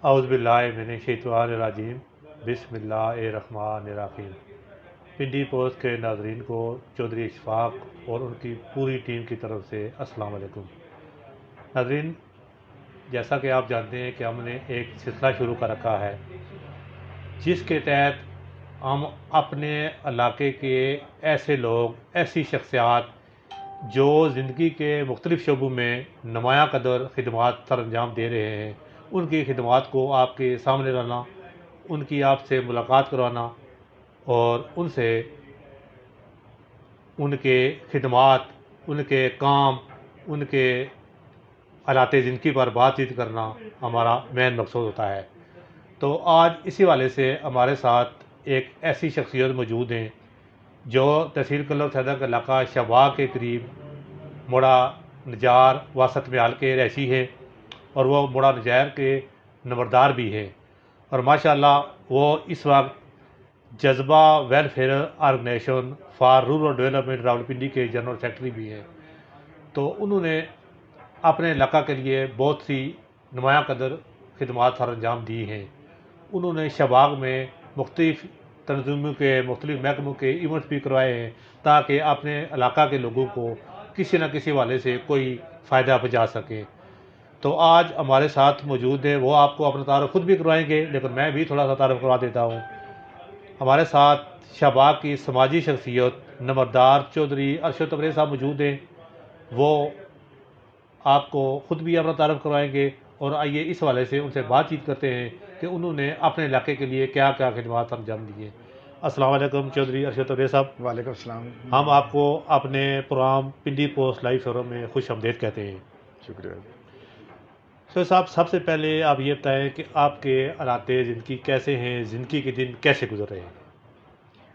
اعوذ باللہ من الشیطان الرجیم بسم اللہ الرحمن الرحیم۔ پنڈی پوسٹ کے ناظرین کو چودھری اشفاق اور ان کی پوری ٹیم کی طرف سے السلام علیکم۔ ناظرین، جیسا کہ آپ جانتے ہیں کہ ہم نے ایک سلسلہ شروع کر رکھا ہے جس کے تحت ہم اپنے علاقے کے ایسے لوگ، ایسی شخصیات جو زندگی کے مختلف شعبوں میں نمایاں قدر خدمات سر انجام دے رہے ہیں، ان کی خدمات کو آپ کے سامنے لانا، ان کی آپ سے ملاقات کروانا اور ان سے ان کے خدمات، ان کے کام، ان کے حالات زندگی پر بات چیت کرنا ہمارا مین مقصود ہوتا ہے۔ تو آج اسی والے سے ہمارے ساتھ ایک ایسی شخصیت موجود ہیں جو تحصیل کلب سیدہ کا علاقہ شباغ کے قریب مڑا نجار واسط محال کے رہائشی ہیں اور وہ مڑا نجار کے نمبردار بھی ہیں، اور ماشاءاللہ وہ اس وقت Jazba welfare organisation for rural development Rawalpindi کے جنرل سیکرٹری بھی ہیں۔ تو انہوں نے اپنے علاقہ کے لیے بہت سی نمایاں قدر خدمات سر انجام دی ہیں۔ انہوں نے شباغ میں مختلف تنظیموں کے، مختلف محکموں کے ایونٹس بھی کروائے ہیں تاکہ اپنے علاقہ کے لوگوں کو کسی نہ کسی والے سے کوئی فائدہ پہنچا سکیں۔ تو آج ہمارے ساتھ موجود ہیں، وہ آپ کو اپنا تعارف خود بھی کروائیں گے، لیکن میں بھی تھوڑا سا تعارف کروا دیتا ہوں۔ ہمارے ساتھ شباغ کی سماجی شخصیت نمبردار چودھری ارشد تبریز صاحب موجود ہیں، وہ آپ کو خود بھی اپنا تعارف کروائیں گے، اور آئیے اس حوالے سے ان سے بات چیت کرتے ہیں کہ انہوں نے اپنے علاقے کے لیے کیا کیا خدمات انجام دی ہیں۔ السلام علیکم چودھری ارشد تبریز صاحب۔ وعلیکم السلام۔ ہم آپ کو اپنے programme Pindi post live forum میں خوش آمدید کہتے ہیں۔ شکریہ۔ سر صاحب، سب سے پہلے آپ یہ بتائیں کہ آپ کے حالات زندگی کیسے ہیں، زندگی کے دن کیسے گزر رہے ہیں؟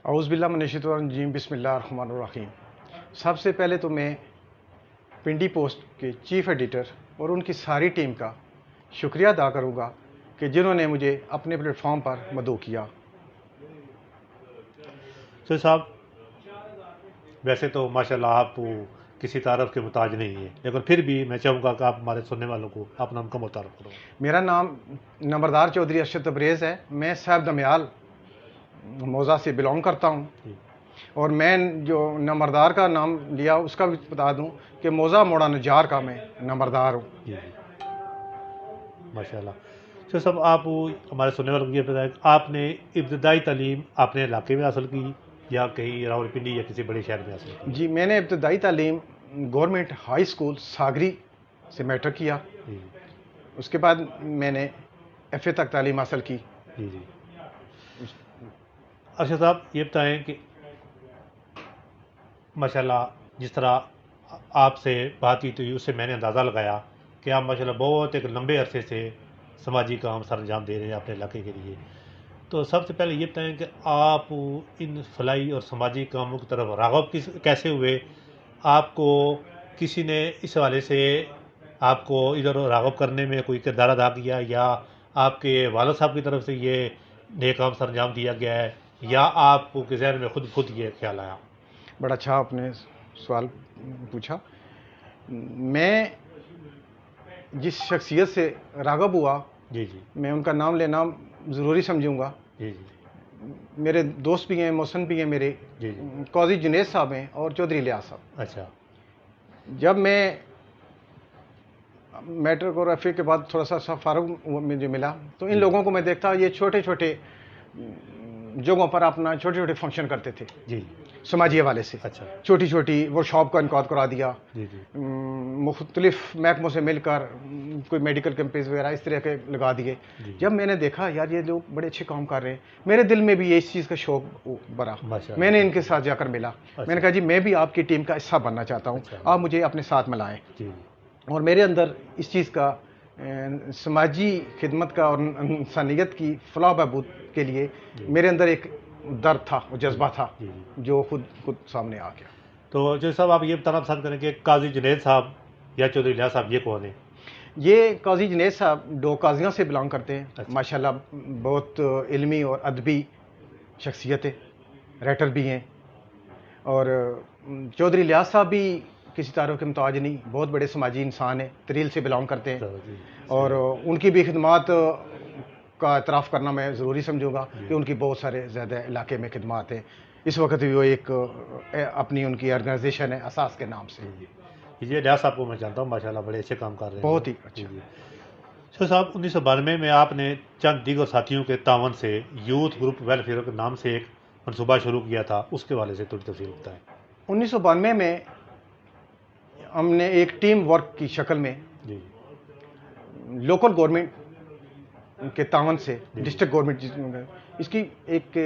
اعوذ باللہ من الشیطان الرجیم، بسم اللہ الرحمن الرحیم۔ سب سے پہلے تو میں پنڈی پوسٹ کے چیف ایڈیٹر اور ان کی ساری ٹیم کا شکریہ ادا کروں گا کہ جنہوں نے مجھے اپنے پلیٹ فارم پر مدعو کیا۔ سر صاحب، ویسے تو ماشاءاللہ آپ کسی تعارف کے محتاج نہیں ہیں، لیکن پھر بھی میں چاہوں گا کہ آپ ہمارے سننے والوں کو اپنا مکمل تعارف کرو۔ میرا نام نمبردار چودھری ارشد تبریز ہے، میں صاحب دمیال موضع سے بلانگ کرتا ہوں، اور میں جو نمبردار کا نام لیا اس کا بھی بتا دوں کہ موضع موڑا نجار کا میں نمبردار ہوں۔ جی ماشاءاللہ۔ سر صاحب، آپ ہمارے سننے والوں کو یہ بتائیں کہ آپ نے ابتدائی تعلیم اپنے علاقے میں حاصل کی یا کہیں راولپنڈی یا کسی بڑے شہر میں حاصل کی؟ جی، میں نے ابتدائی تعلیم گورنمنٹ ہائی اسکول ساگری سے میٹرک کیا، جی اس کے بعد میں نے ایف اے تک تعلیم حاصل کی۔ جی جی۔ ارشد صاحب، یہ بتائیں کہ ماشاءاللہ جس طرح آپ سے بات چیت ہوئی اس سے میں نے اندازہ لگایا کہ آپ ماشاءاللہ بہت ایک لمبے عرصے سے سماجی کام سر انجام دے رہے ہیں اپنے علاقے کے لیے۔ تو سب سے پہلے یہ بتائیں کہ آپ ان فلاحی اور سماجی کاموں کی طرف راغب کیسے ہوئے؟ آپ کو کسی نے اس حوالے سے آپ کو ادھر راغب کرنے میں کوئی کردار ادا کیا، یا آپ کے والد صاحب کی طرف سے یہ نیک کام سر انجام دیا گیا ہے، یا آپ کے ذہن میں خود یہ خیال آیا؟ بڑا اچھا آپ نے سوال پوچھا۔ میں جس شخصیت سے راغب ہوا، جی جی میں ان کا نام لینا ضروری سمجھوں گا۔ جی جی میرے دوست بھی ہیں، محسن بھی ہیں میرے، جی جی۔ قاضی جنید صاحب ہیں اور چودھری الیاس صاحب۔ اچھا۔ جب میں میٹرک اور ایف اے کے بعد تھوڑا سا فارغ مجھے ملا تو ان لوگوں کو میں دیکھتا یہ چھوٹے چھوٹے جگہوں پر اپنا چھوٹے چھوٹے فنکشن کرتے تھے جی سماجی حوالے سے۔ اچھا۔ چھوٹی چھوٹی ورک شاپ کا انعقاد کرا دیا، جی جی مختلف محکموں سے مل کر کوئی میڈیکل کیمپز وغیرہ اس طرح کے لگا دیے۔ جی۔ جب میں نے دیکھا یار یہ لوگ بڑے اچھے کام کر رہے ہیں، میرے دل میں بھی یہ اس چیز کا شوق بڑھا۔ ماشاء اللہ۔ میں نے ان کے ساتھ جا کر ملا، میں نے کہا جی میں بھی آپ کی ٹیم کا حصہ بننا چاہتا ہوں، اچھا۔ آپ مجھے اپنے ساتھ ملائیں۔ جی اور میرے اندر اس چیز کا سماجی خدمت کا اور انسانیت کی فلاح بہبود کے لیے میرے اندر ایک درد تھا، وہ جذبہ تھا جی۔ جو خود سامنے آ گیا۔ تو جو صاحب آپ یہ بتانا پسند کریں کہ قاضی جنید صاحب یا چودھری الیاس صاحب یہ کون ہیں؟ یہ قاضی جنید صاحب دو قاضیوں سے بلانگ کرتے ہیں۔ اچھا۔ ماشاءاللہ بہت علمی اور ادبی شخصیت ہے، رائٹر بھی ہیں، اور چودھری الیاس صاحب بھی کسی تعارف کے محتاج نہیں، بہت بڑے سماجی انسان ہیں، تریل سے بلانگ کرتے ہیں، اور ان کی بھی خدمات کا اعتراف کرنا میں ضروری سمجھوں گا کہ ان کی بہت سارے زیادہ علاقے میں خدمات ہیں. اس وقت بھی وہ ایک اپنی ان کی آرگنائزیشن ہے اساس کے نام سے. یہ ریاض صاحب کو میں جانتا ہوں، ماشاءاللہ بڑے اچھے کام کر رہے ہیں. بہت ہی اچھا. شاہ صاحب 1992 میں آپ نے چند دیگر ساتھیوں کے تعاون سے یوتھ گروپ ویلفیئر کے نام سے ایک منصوبہ شروع کیا تھا، اس کے حوالے سے تھوڑی تفصیل بتائیں. 1992 میں ہم نے ایک ٹیم ورک کی شکل میں جی لوکل گورنمنٹ کے تعاون سے ڈسٹرکٹ گورنمنٹ، اس کی ایک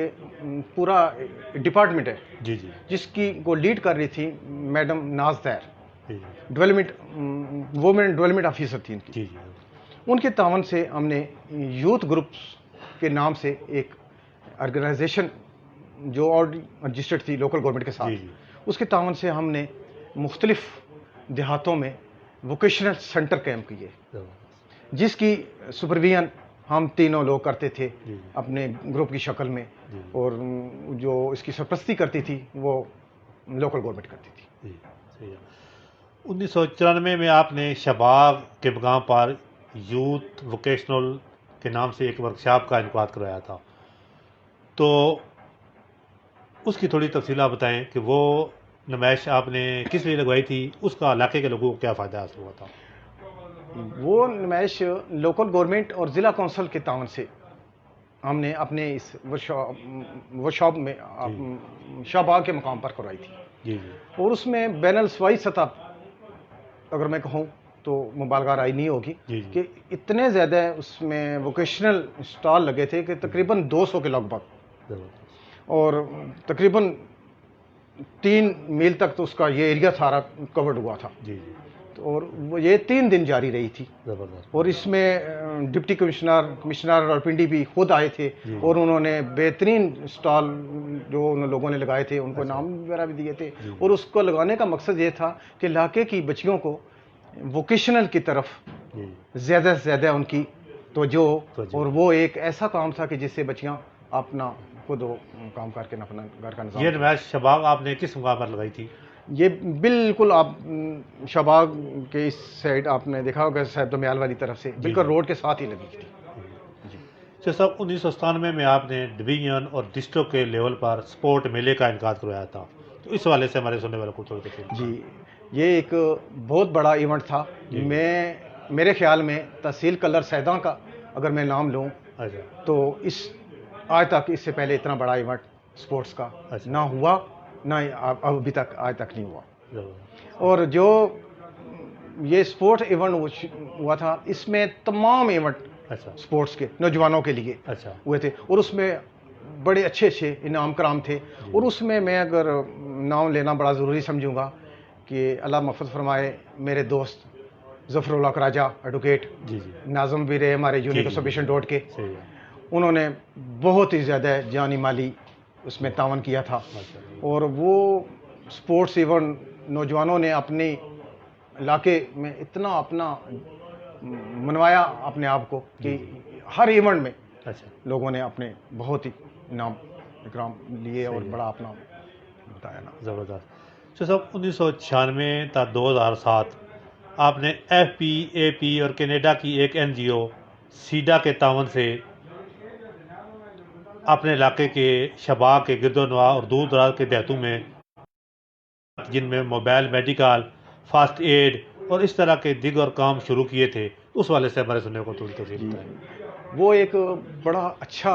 پورا ڈپارٹمنٹ ہے جی جی جس کی کو لیڈ کر رہی تھی میڈم ناز دیر، جی ڈیولپمنٹ وومن ڈیولپمنٹ آفیسر تھی ان کی. جی جی ان کے تعاون سے ہم نے یوتھ گروپس کے نام سے ایک آرگنائزیشن جو رجسٹرڈ تھی لوکل گورنمنٹ کے ساتھ، جی جی اس کے تعاون سے ہم نے مختلف دیہاتوں میں ووکیشنل سینٹر کیمپ کیے، جس کی سپرویژن ہم تینوں لوگ کرتے تھے جی اپنے گروپ کی شکل میں، جی اور جو اس کی سرپرستی کرتی تھی وہ لوکل گورنمنٹ کرتی تھی. جی صحیح ہے. 1994 میں آپ نے شباب کے مقام پر یوتھ ووکیشنل کے نام سے ایک ورکشاپ کا انعقاد کروایا تھا، تو اس کی تھوڑی تفصیلات بتائیں کہ وہ نمائش آپ نے کس لیے لگوائی تھی، اس کا علاقے کے لوگوں کو کیا فائدہ حاصل ہوا تھا. وہ نمائش لوکل گورنمنٹ اور ضلع کونسل کے تعاون سے ہم نے اپنے اس ورکشاپ میں شاہباغ کے مقام پر کروائی تھی. جی جی اور اس میں بین الاضلاعی سطح اگر میں کہوں تو مبالغہ رائے نہیں ہوگی جی جی کہ اتنے زیادہ اس میں ووکیشنل اسٹال لگے تھے کہ تقریباً 200 کے لگ بھگ، زبردست. اور تقریباً 3 میل تک تو اس کا یہ ایریا سارا کورڈ ہوا تھا. جی جی اور وہ یہ 3 دن جاری رہی تھی. زبردست. اور اس میں ڈپٹی کمشنر اور پنڈی بھی خود آئے تھے، جی. اور انہوں نے بہترین اسٹال جو ان لوگوں نے لگائے تھے ان کو نام وغیرہ بھی دیے تھے. جی. اور اس کو لگانے کا مقصد یہ تھا کہ علاقے کی بچیوں کو ووکیشنل کی طرف جی زیادہ سے زیادہ ان کی توجہ ہو، توجہ. اور وہ ایک ایسا کام تھا کہ جس سے بچیاں اپنا خود کام کر کے اپنا گھر کا نظام. یہ نمائش شباب آپ نے کس مقام پر لگائی تھی؟ یہ بالکل آپ شہباغ کے اس سائڈ آپ نے دیکھا ہوگا صاحب دمیال والی طرف سے بالکل روڈ کے ساتھ ہی لگی تھی. شاہ صاحب 1997 میں آپ نے ڈویژن اور ڈسٹرکٹ کے لیول پر سپورٹ میلے کا انعقاد کروایا تھا، تو اس حوالے سے ہمارے سننے والوں کو تھوڑی تفصیل. جی یہ ایک بہت بڑا ایونٹ تھا. میرے خیال میں تحصیل کلر سیداں کا اگر میں نام لوں اچھا تو آج تک اس سے پہلے اتنا بڑا ایونٹ سپورٹس کا نہ ہوا، نہ ابھی تک آج تک نہیں ہوا. زبردست. اور جو یہ سپورٹ ایونٹ ہوا تھا اس میں تمام ایونٹ اچھا سپورٹس کے نوجوانوں کے لیے اچھا ہوئے تھے، اور اس میں بڑے اچھے اچھے انعام کرام تھے. اور اس میں اگر نام لینا بڑا ضروری سمجھوں گا کہ اللہ محفوظ فرمائے میرے دوست ظفر اللہ کراجہ ایڈوکیٹ، جی جی ناظم بھی رہے ہمارے یونیک ایسوسیشن ڈوٹ کے، صحیح ہے. انہوں نے بہت ہی زیادہ جانی مالی اس میں تعاون کیا تھا. ماشاء اللہ. اور وہ سپورٹس ایونٹ نوجوانوں نے اپنے علاقے میں اتنا اپنا منوایا اپنے آپ کو کہ ہر ایونٹ میں اچھا لوگوں نے اپنے بہت ہی انعام اکرام لیے اور بڑا اپنا بتایا نا. زبردست. شاہ صاحب 1996 تا 2007 آپ نے FPAP اور کینیڈا کی ایک NGO سیڈا کے تعاون سے اپنے علاقے کے شباب کے گرد و نواح اور دور دراز کے دیہاتوں میں، جن میں موبائل میڈیکل فاسٹ ایڈ اور اس طرح کے دیگر کام شروع کیے تھے، اس والے سے ہمارے سننے کو تھوڑی تفصیل بتائیں. وہ ایک بڑا اچھا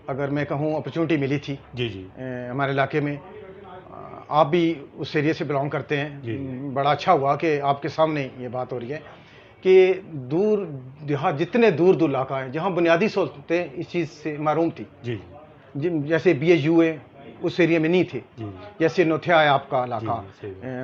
اگر میں کہوں اپرچونٹی ملی تھی جی جی ہمارے علاقے میں. آپ بھی اس ایریا سے بلانگ کرتے ہیں. جی. بڑا اچھا ہوا کہ آپ کے سامنے یہ بات ہو رہی ہے کہ دور دیہات جتنے دور دور علاقہ ہیں جہاں بنیادی سہولتیں اس چیز سے محروم تھی، جی جیسے BHU ہے اس ایریا میں نہیں تھے، جی جیسے نوتھیا ہے آپ کا علاقہ،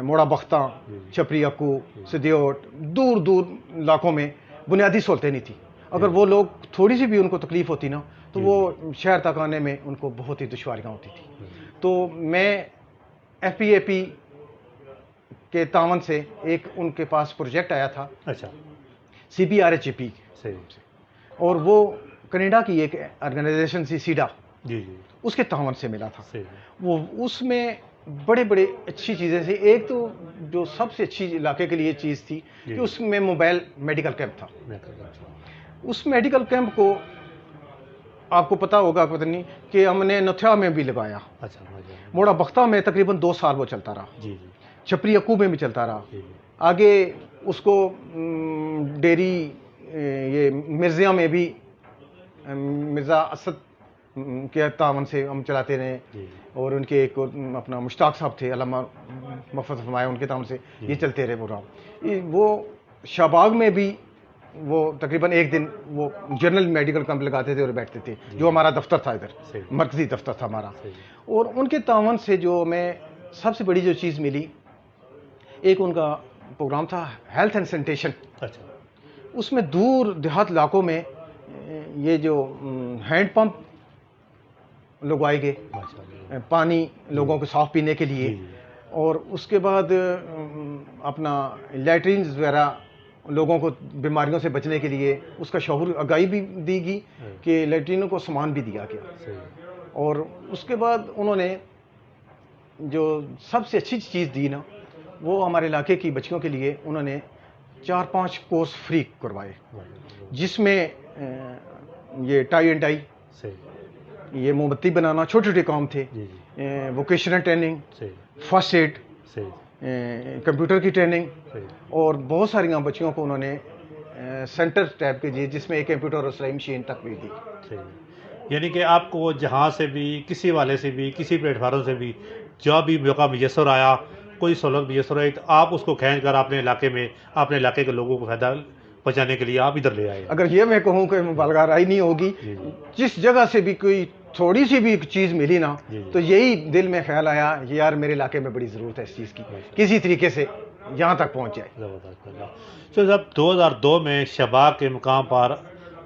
موڑا بختہ، چھپری اکو، سدیوٹ، دور دور علاقوں میں بنیادی سہولتیں نہیں تھیں. اگر وہ لوگ تھوڑی سی بھی ان کو تکلیف ہوتی نا تو وہ شہر تک آنے میں ان کو بہت ہی دشواریاں ہوتی تھی. تو میں FPAP کے تعاون سے ایک ان کے پاس پروجیکٹ آیا تھا اچھا CPRHAP، صحیح. اور وہ کینیڈا کی ایک آرگنائزیشن سی سیڈا، جی جی اس کے تعاون سے ملا تھا. صحیح. وہ اس میں بڑے بڑے اچھی چیزیں تھیں. ایک تو جو سب سے اچھی علاقے کے لیے چیز تھی کہ اس میں موبائل میڈیکل کیمپ تھا. اس میڈیکل کیمپ کو آپ کو پتا ہوگا پتہ نہیں کہ ہم نے نتھیا میں بھی لگایا، اچھا ماشاءاللہ۔ موڑا بختہ میں تقریباً 2 سال وہ چلتا رہا، جی جی چھپری یقوب میں بھی چلتا رہا، جی جی آگے اس کو ڈیری یہ مرزیا میں بھی مرزا اسد کے تعاون سے ہم چلاتے رہے، جی اور ان کے ایک اپنا مشتاق صاحب تھے، علامہ محفوظ فرمایا، ان کے تعاون سے یہ چلتے رہے پروگرام۔ وہ شاہباغ میں بھی وہ تقریباً ایک دن وہ جنرل میڈیکل کیمپ لگاتے تھے اور بیٹھتے تھے، جو ہمارا دفتر تھا ادھر، صحیح۔ مرکزی دفتر تھا ہمارا، صحیح۔ اور ان کے تعاون سے جو ہمیں سب سے بڑی جو چیز ملی، ایک ان کا پروگرام تھا ہیلتھ اینڈ سینیٹیشن۔ اچھا اس میں دور دیہات علاقوں میں یہ جو ہینڈ پمپ لگوائے گئے، ماشاءاللہ۔ پانی لوگوں کو صاف پینے کے لیے، جی جی اور اس کے بعد اپنا لیٹرینز وغیرہ لوگوں کو بیماریوں سے بچنے کے لیے اس کا شعور آگاہی بھی دی گئی کہ لیٹرینوں کو سامان بھی دیا گیا۔ صحیح۔ اور اس کے بعد انہوں نے جو سب سے اچھی چیز دی نا، وہ ہمارے علاقے کی بچیوں کے لیے انہوں نے 4-5 کورس فری کروائے، جس میں یہ ٹائی اینڈ ڈائی، صحیح۔ یہ موم بتی بنانا، چھوٹے چھوٹے کام تھے، جی جی ووکیشنل ٹریننگ، صحیح فرسٹ ایڈ، صحیح کمپیوٹر کی ٹریننگ، صحیح اور بہت ساری بچیوں کو انہوں نے سینٹر ٹیپ کے دیے، جس میں ایک کمپیوٹر اور سلائی مشین تک بھی دی۔ صحیح۔ یعنی کہ آپ کو جہاں سے بھی، کسی والے سے بھی، کسی پلیٹ فارم سے بھی جو بھی موقع میسر آیا، کوئی سہولت میسر آئی، تو آپ اس کو کھینچ کر اپنے علاقے میں، اپنے علاقے کے لوگوں کو فائدہ پہنچانے کے لیے آپ ادھر لے آئے۔ اگر یہ میں کہوں کہ مبالغہ رائی نہیں ہوگی، جی جی جس جگہ سے بھی کوئی تھوڑی سی بھی چیز ملی نا، جی جی۔ تو یہی دل میں خیال آیا یار میرے علاقے میں بڑی ضرورت ہے اس چیز کی، کسی طریقے سے یہاں تک پہنچ جائے۔ زبردست اللہ۔ تو جب 2002 میں شہباغ کے مقام پر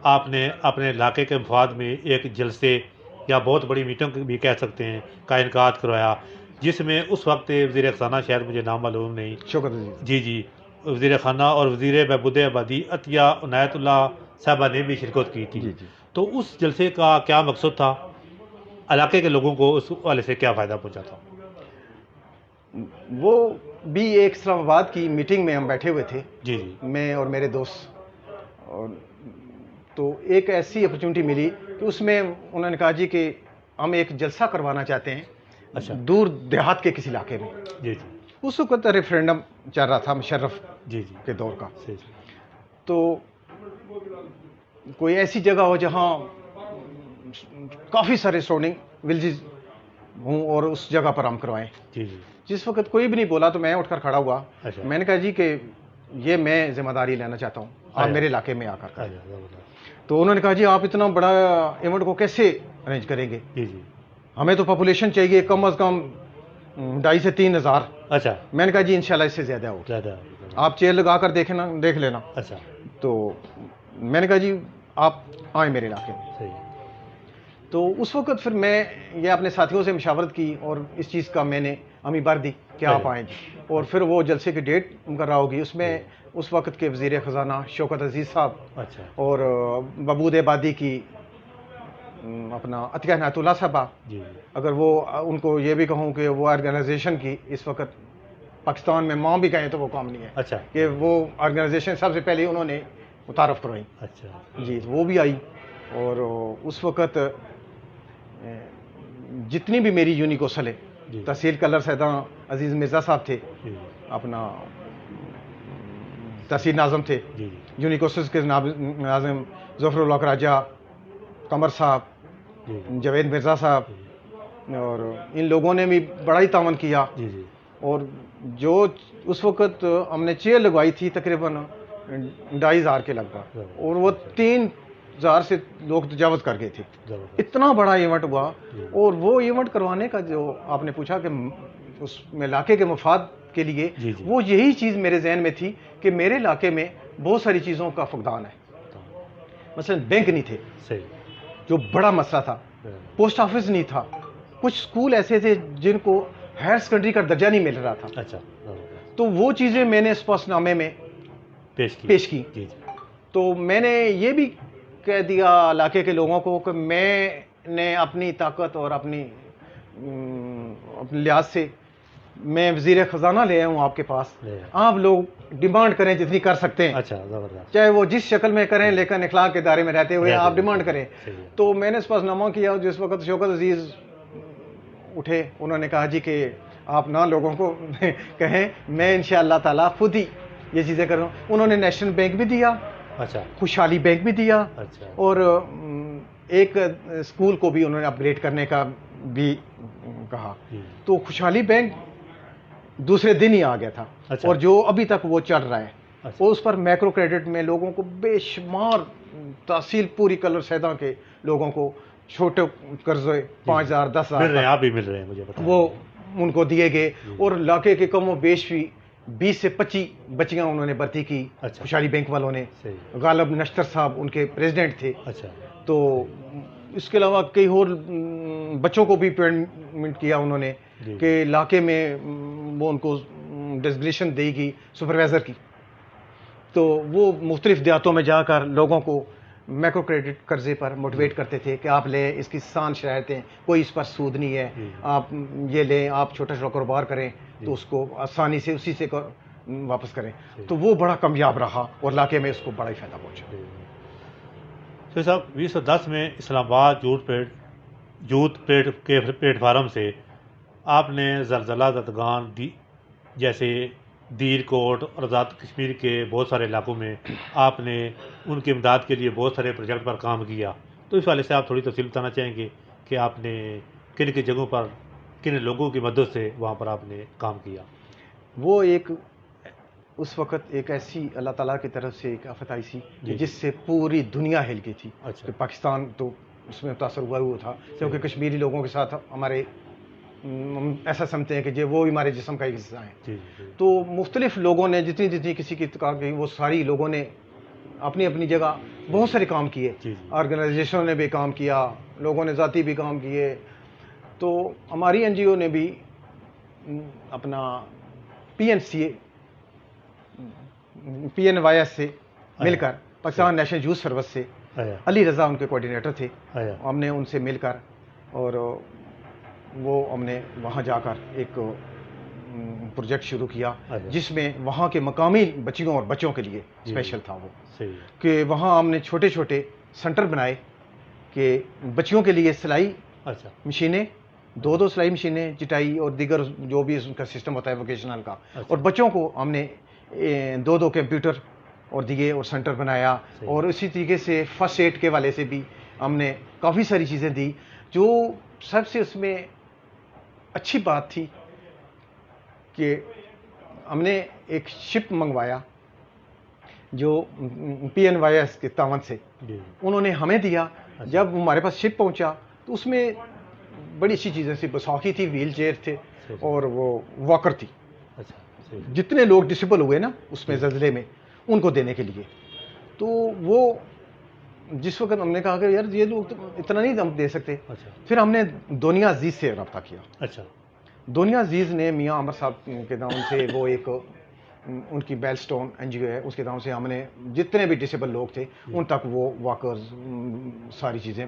آپ نے اپنے علاقے کے مفاد میں ایک جلسے یا بہت بڑی میٹنگ بھی کہہ سکتے ہیں کا انعقاد کروایا، جس میں اس وقت وزیر خزانہ، شاید مجھے نام معلوم نہیں، شوکت عزیز جی جی، وزیر خانہ اور وزیر بہبود آبادی عطیہ عنایت اللہ صاحبہ نے بھی شرکت کی تھی۔ جی جی، تو اس جلسے کا کیا مقصد تھا؟ علاقے کے لوگوں کو اس والے سے کیا فائدہ پہنچا تھا؟ وہ بھی ایک اسلام آباد کی میٹنگ میں ہم بیٹھے ہوئے تھے، جی جی میں اور میرے دوست، اور تو ایک ایسی اپرچونٹی ملی کہ اس میں انہوں نے کہا جی کہ ہم ایک جلسہ کروانا چاہتے ہیں اچھا دور دیہات کے کسی علاقے میں۔ جی جی اس وقت ریفرینڈم چل رہا تھا مشرف جی جی کے دور کا، صحیح صحیح۔ تو کوئی ایسی جگہ ہو جہاں کافی سارے سراؤنڈنگ ولیجز ہوں اور اس جگہ پر ہم کروائیں۔ جی جی جس وقت کوئی بھی نہیں بولا تو میں اٹھ کر کھڑا ہوا، اچھا میں نے کہا جی کہ یہ میں ذمہ داری لینا چاہتا ہوں، آپ اچھا۔ میرے علاقے میں آ کر کریں۔ اچھا، زبردست۔ تو انہوں نے کہا جی آپ اتنا بڑا ایونٹ کو کیسے ارینج کریں گے، جی جی ہمیں تو پاپولیشن چاہیے کم از کم 2,500 سے 3,000۔ اچھا میں نے کہا جی انشاءاللہ اس سے زیادہ ہوگی، زیادہ آپ چیئر لگا کر دیکھ لینا۔ اچھا تو میں نے کہا جی آپ آئیں میرے علاقے میں۔ صحیح تو اس وقت پھر میں یہ اپنے ساتھیوں سے مشاورت کی اور اس چیز کا میں نے امی بر دی کہ آپ آئیں جی، اور پھر وہ جلسے کی ڈیٹ مقررہ ہوگی، اس میں اس وقت کے وزیر خزانہ شوکت عزیز صاحب اچھا اور بہبود آبادی کی اپنا عطیہ عنایت اللہ صاحبہ، جی جی اگر وہ ان کو یہ بھی کہوں کہ وہ آرگنائزیشن کی اس وقت پاکستان میں ماں بھی کہیں تو وہ کام نہیں ہے، اچھا کہ وہ آرگنائزیشن سب سے پہلے انہوں نے متعارف کروائی، اچھا جی وہ بھی آئی، اور اس وقت جتنی بھی میری یونیکوسل ہے، جی تحصیل کلر سیدہ عزیز مرزا صاحب تھے، جی اپنا تحصیل ناظم تھے، جی یونیکوسس کے ناظم ظفر اللہ راجہ، قمر صاحب، جی جاوید مرزا صاحب، اور ان لوگوں نے بھی بڑا ہی تعاون کیا، جی جی اور جو اس وقت ہم نے چیئر لگوائی تھی تقریباً 2,500 کے لگ بھگ، اور وہ 3,000 سے لوگ تجاوز کر گئے تھے، زبردست اتنا بڑا ایونٹ ہوا۔ اور وہ ایونٹ کروانے کا جو آپ نے پوچھا کہ اس میں علاقے کے مفاد کے لیے، جی جی وہ یہی چیز میرے ذہن میں تھی کہ میرے علاقے میں بہت ساری چیزوں کا فقدان ہے، مثلا بینک نہیں تھے صحیح جو بڑا مسئلہ تھا، پوسٹ آفس نہیں تھا، کچھ اسکول ایسے تھے جن کو ہائر سیکنڈری کا درجہ نہیں مل رہا تھا، اچھا زبردست تو وہ چیزیں میں نے اس پاس نامے میں پیش کی۔ جی جی تو میں نے یہ بھی کہہ دیا علاقے کے لوگوں کو کہ میں نے اپنی طاقت اور اپنی لحاظ سے میں وزیر خزانہ لے آیا ہوں آپ کے پاس، لے۔ آپ لوگ ڈیمانڈ کریں جتنی کر سکتے ہیں، اچھا زبردست، چاہے وہ جس شکل میں کریں، لیکن اخلاق کے دائرے میں رہتے ہوئے آپ ڈیمانڈ کریں۔ صحیح ہے۔ تو میں نے اس پاس نامہ کیا، جس وقت شوکت عزیز اٹھے، انہوں نے کہا جی کہ آپ نہ لوگوں کو کہیں، میں انشاءاللہ تعالیٰ خود ہی یہ چیزیں کروں۔ انہوں نے نیشنل بینک بھی دیا، اچھا خوشحالی بینک بھی دیا، اچھا اور ایک اسکول کو بھی انہوں نے اپ گریڈ کرنے کا بھی کہا۔ جی، تو خوشحالی بینک دوسرے دن ہی آ گیا تھا، اچھا۔ اور جو ابھی تک وہ چل رہا ہے، اچھا۔ اس پر میکرو کریڈٹ میں لوگوں کو بے شمار تحصیل پوری کلر سیداں کے لوگوں کو چھوٹے قرضے 5,000 مل رہے 10,000 ہیں، آپ بھی مل رہے ہیں مجھے پتا ہے۔ وہ ان کو دیے گئے، جی۔ اور علاقے کے کم و بیش بھی 20 سے 25 بچیاں انہوں نے بھرتی کی، اچھا۔ خوشحالی بینک والوں نے۔ صحیح، غالب نشتر صاحب ان کے پریزیڈنٹ تھے۔ اچھا تو اس کے علاوہ کئی اور بچوں کو بھی پیمنٹ کیا انہوں نے، جی۔ کہ علاقے میں وہ ان کو ڈیزگنیشن دے گی سپروائزر کی، تو وہ مختلف دیہاتوں میں جا کر لوگوں کو میکرو کریڈٹ قرضے پر موٹیویٹ کرتے تھے کہ آپ لیں، اس کی سان شرائطیں، کوئی اس پر سود نہیں ہے، جی۔ آپ یہ لیں، آپ چھوٹا چھوٹا کاروبار کریں جی۔ تو اس کو آسانی سے اسی سے واپس کریں۔ صحیح۔ تو وہ بڑا کامیاب رہا، اور علاقے میں اس کو بڑا ہی فائدہ پہنچا۔ شیخ صاحب 2010 میں اسلام آباد یوتھ پلیٹ فارم سے آپ نے زلزلہ زدگان جیسے دیر کوٹ اور آزاد کشمیر کے بہت سارے علاقوں میں آپ نے ان کی امداد کے لیے بہت سارے پروجیکٹ پر کام کیا، تو اس والے سے آپ تھوڑی تفصیل بتانا چاہیں گے کہ آپ نے کن کن جگہوں پر کن لوگوں کی مدد سے وہاں پر آپ نے کام کیا؟ وہ ایک اس وقت ایک ایسی اللہ تعالیٰ کی طرف سے ایک آفت آئی سی جی۔ جس سے پوری دنیا ہل گئی تھی، اچھا۔ کہ پاکستان تو اس میں متاثر ہوا تھا، کیونکہ کشمیری لوگوں کے ساتھ ہمارے ایسا سمجھتے ہیں کہ جو وہ ہمارے جسم کا ایک حصہ ہیں۔ جی جی تو مختلف لوگوں نے جتنی کسی کی اتفاق کی، وہ ساری لوگوں نے اپنی اپنی جگہ بہت سارے کام کیے، جی جی آرگنائزیشنوں نے بھی کام کیا، لوگوں نے ذاتی بھی کام کیے۔ تو ہماری این جی او نے بھی اپنا پی این وائی ایس سے مل کر، پاکستان نیشنل یوتھ سروس سے، آیا علی رضا ان کے کوآرڈینیٹر تھے، آیا ہم نے ان سے مل کر، اور وہ ہم نے وہاں جا کر ایک پروجیکٹ شروع کیا، اچھا۔ جس میں وہاں کے مقامی بچیوں اور بچوں کے لیے جی۔ اسپیشل تھا وہ، صحیح ہے۔ کہ وہاں ہم نے چھوٹے چھوٹے سینٹر بنائے کہ بچیوں کے لیے سلائی اچھا مشینیں، دو سلائی مشینیں، چٹائی اور دیگر جو بھی اس کا سسٹم ہوتا ہے ووکیشنل کا، اچھا۔ اور بچوں کو ہم نے دو کمپیوٹر اور دیے اور سینٹر بنایا، صحیح۔ اور اسی طریقے سے فرسٹ ایڈ کے والے سے بھی ہم نے کافی ساری چیزیں دی۔ جو سب سے اس میں اچھی بات تھی کہ ہم نے ایک شپ منگوایا جو پی این وائی ایس کے تعاون سے جی انہوں نے ہمیں دیا۔ اچھا۔ جب ہمارے پاس شپ پہنچا تو اس میں بڑی اچھی چیزیں تھیں، بساخی تھی، ویل چیئر تھے، صحیح۔ اور وہ واکر تھی، اچھا صحیح۔ جتنے لوگ ڈسیبل ہوئے نا اس میں زلزلے میں ان کو دینے کے لیے۔ تو وہ جس وقت ہم نے کہا کہ یار یہ لوگ تو اتنا نہیں ہم دے سکتے، اچھا پھر ہم نے دنیا عزیز سے رابطہ کیا۔ اچھا دنیا عزیز نے میاں عمر صاحب کے نام سے، وہ ایک ان کی بیل سٹون این جی او ہے، اس کے نام سے ہم نے جتنے بھی ڈسیبل لوگ تھے ان تک وہ واکرز ساری چیزیں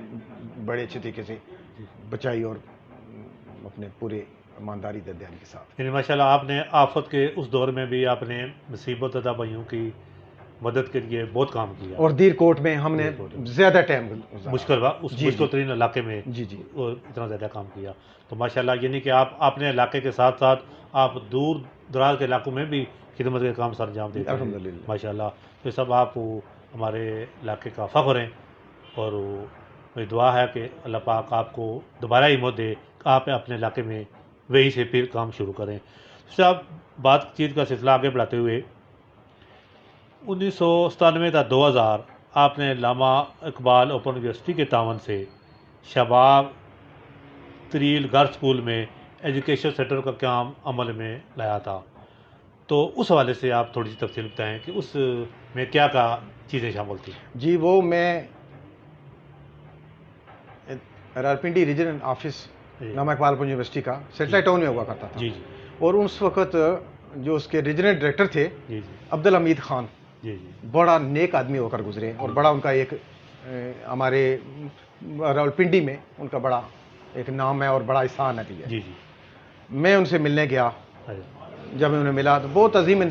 بڑے اچھے طریقے سے بچائی، اور اپنے پورے ایمانداری دہانی کے ساتھ۔ یعنی ماشاء اللہ آپ نے آفت کے اس دور میں بھی آپ نے مصیبت زدہ بھائیوں کی مدد کے لیے بہت کام کیا، اور دیر کوٹ میں ہم نے دیر کوٹ میں زیادہ ٹائم مشکل مشکل ترین علاقے میں جی جی اور اتنا زیادہ کام کیا۔ تو ماشاءاللہ یعنی کہ آپ اپنے علاقے کے ساتھ ساتھ آپ دور دراز کے علاقوں میں بھی خدمت کے کام سر انجام دیتے ہیں الحمدللہ۔ ماشاءاللہ۔ تو سب آپ ہمارے علاقے کا فخر ہیں، اور میری دعا ہے کہ اللہ پاک آپ کو دوبارہ ہمت دے، آپ اپنے علاقے میں وہی سے پھر کام شروع کریں۔ صاحب بات چیت کا سلسلہ آگے بڑھاتے ہوئے 1997 تا 2000 آپ نے علامہ اقبال اوپن یونیورسٹی کے تعاون سے شباب تریل گرلز اسکول میں ایجوکیشن سینٹر کا کام عمل میں لایا تھا، تو اس حوالے سے آپ تھوڑی سی تفصیل بتائیں کہ اس میں کیا چیزیں شامل تھیں؟ جی، وہ میں راولپنڈی ریجنل آفس علامہ اقبال اوپن یونیورسٹی کا سیٹلائٹ ٹاؤن میں ہوا کرتا تھا، جی جی اور اس وقت جو اس کے ریجنل ڈائریکٹر تھے جی جی عبدالحمید خان، جی جی بڑا نیک آدمی ہو کر گزرے، اور بڑا ان کا ایک ہمارے راولپنڈی میں ان کا بڑا ایک نام ہے اور بڑا احسان ہے بھی ہے۔ جی جی میں ان سے ملنے گیا اچھا جب میں انہیں ملا تو بہت عظیم